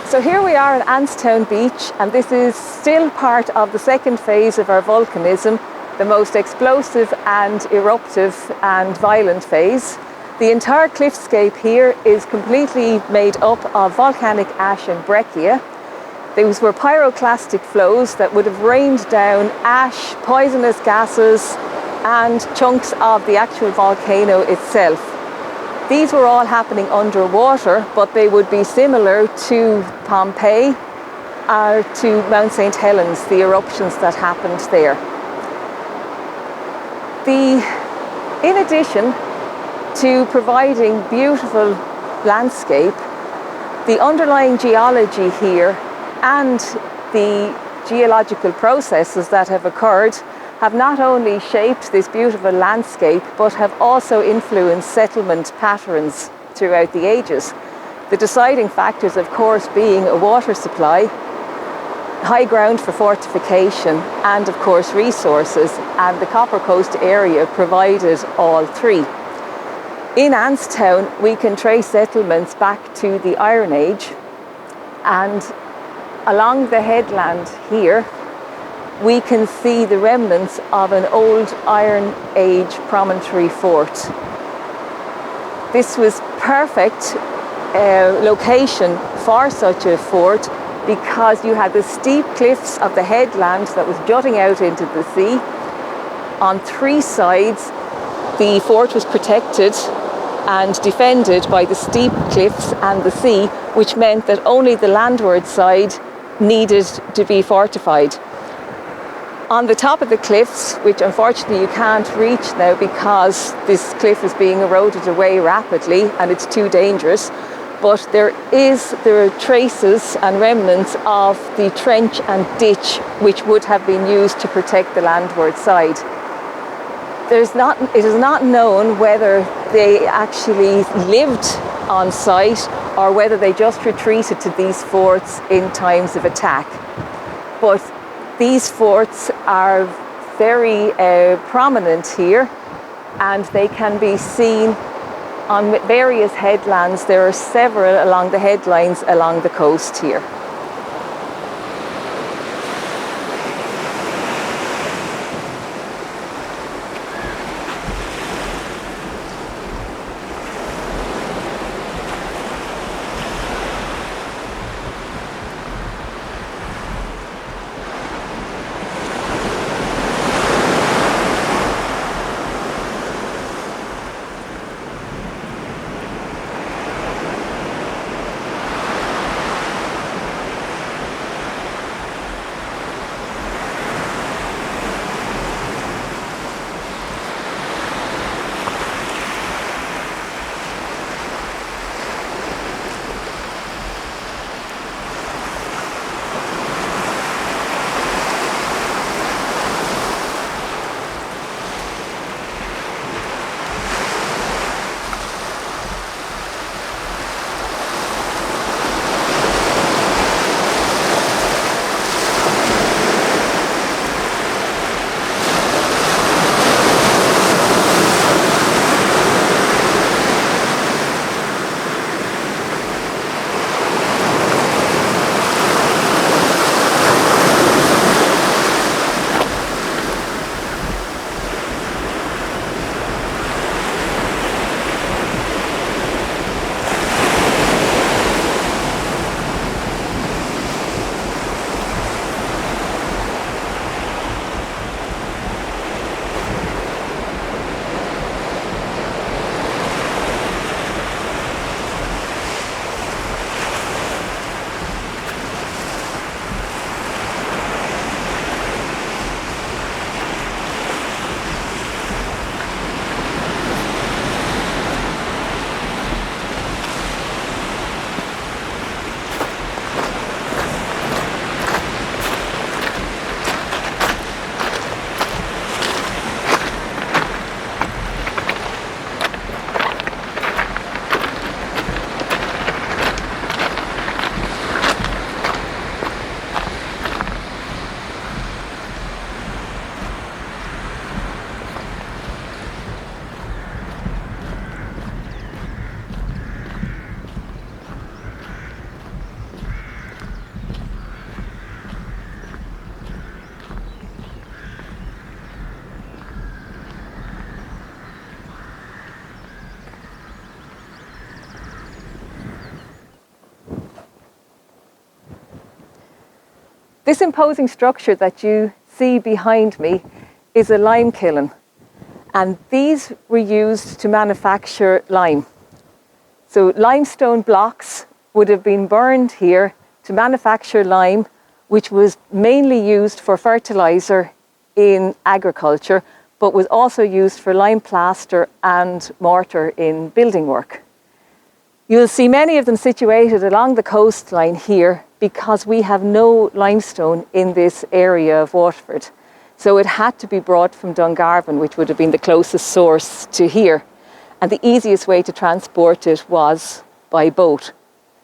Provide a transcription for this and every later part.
So here we are at Anstown Beach, and this is still part of the second phase of our volcanism, the most explosive and eruptive and violent phase. The entire cliffscape here is completely made up of volcanic ash and breccia. These were pyroclastic flows that would have rained down ash, poisonous gases, and chunks of the actual volcano itself. These were all happening underwater, but they would be similar to Pompeii or to Mount St. Helens, the eruptions that happened there. In addition to providing beautiful landscape, the underlying geology here and the geological processes that have occurred have not only shaped this beautiful landscape, but have also influenced settlement patterns throughout the ages. The deciding factors, of course, being a water supply, high ground for fortification, and of course resources, and the Copper Coast area provided all three. In Anstown, we can trace settlements back to the Iron Age, and along the headland here, we can see the remnants of an old Iron Age promontory fort. This was perfect location for such a fort because you had the steep cliffs of the headland that was jutting out into the sea. On three sides, the fort was protected and defended by the steep cliffs and the sea, which meant that only the landward side needed to be fortified. On the top of the cliffs, which unfortunately you can't reach now because this cliff is being eroded away rapidly and it's too dangerous, but there are traces and remnants of the trench and ditch which would have been used to protect the landward side. It is not known whether they actually lived on site or whether they just retreated to these forts in times of attack. But these forts are very prominent here, and they can be seen on various headlands. There are several along the headlines along the coast here. This imposing structure that you see behind me is a lime kiln, and these were used to manufacture lime. So limestone blocks would have been burned here to manufacture lime, which was mainly used for fertilizer in agriculture, but was also used for lime plaster and mortar in building work. You'll see many of them situated along the coastline here because we have no limestone in this area of Waterford. So it had to be brought from Dungarvan, which would have been the closest source to here. And the easiest way to transport it was by boat.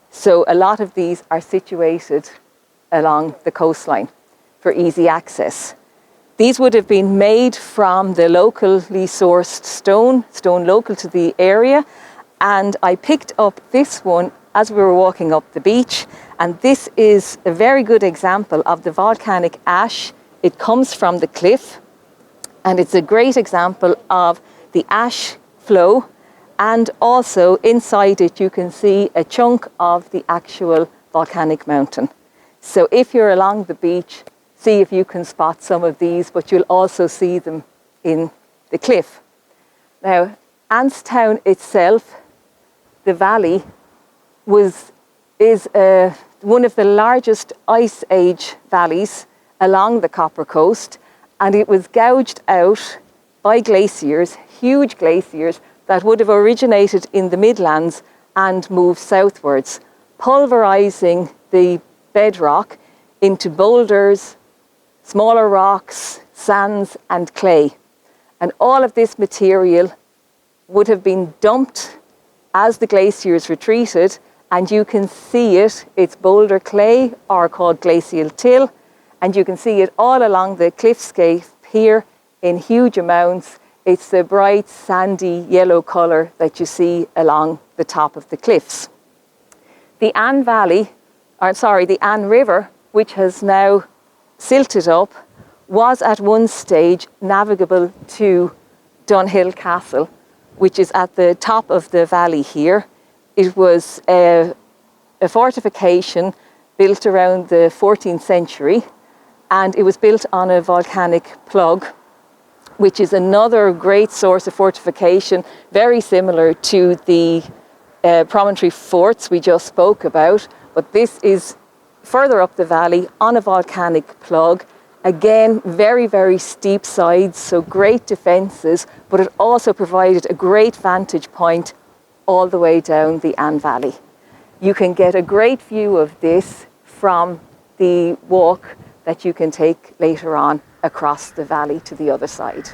So a lot of these are situated along the coastline for easy access. These would have been made from the locally sourced stone local to the area. And I picked up this one as we were walking up the beach. And this is a very good example of the volcanic ash. It comes from the cliff. And it's a great example of the ash flow. And also inside it, you can see a chunk of the actual volcanic mountain. So if you're along the beach, see if you can spot some of these, but you'll also see them in the cliff. Now, Anstown itself, the valley, is one of the largest ice age valleys along the Copper Coast, and it was gouged out by glaciers, huge glaciers, that would have originated in the Midlands and moved southwards, pulverising the bedrock into boulders, smaller rocks, sands and clay. And all of this material would have been dumped as the glaciers retreated, and you can see it. It's boulder clay, or called glacial till, and you can see it all along the cliffscape here in huge amounts. It's the bright sandy yellow colour that you see along the top of the cliffs. The Anne River, which has now silted up, was at one stage navigable to Dunhill Castle, which is at the top of the valley here. It was a fortification built around the 14th century, and it was built on a volcanic plug, which is another great source of fortification, very similar to the promontory forts we just spoke about. But this is further up the valley on a volcanic plug. Again, very, very steep sides, so great defences, but it also provided a great vantage point all the way down the Anne Valley. You can get a great view of this from the walk that you can take later on across the valley to the other side.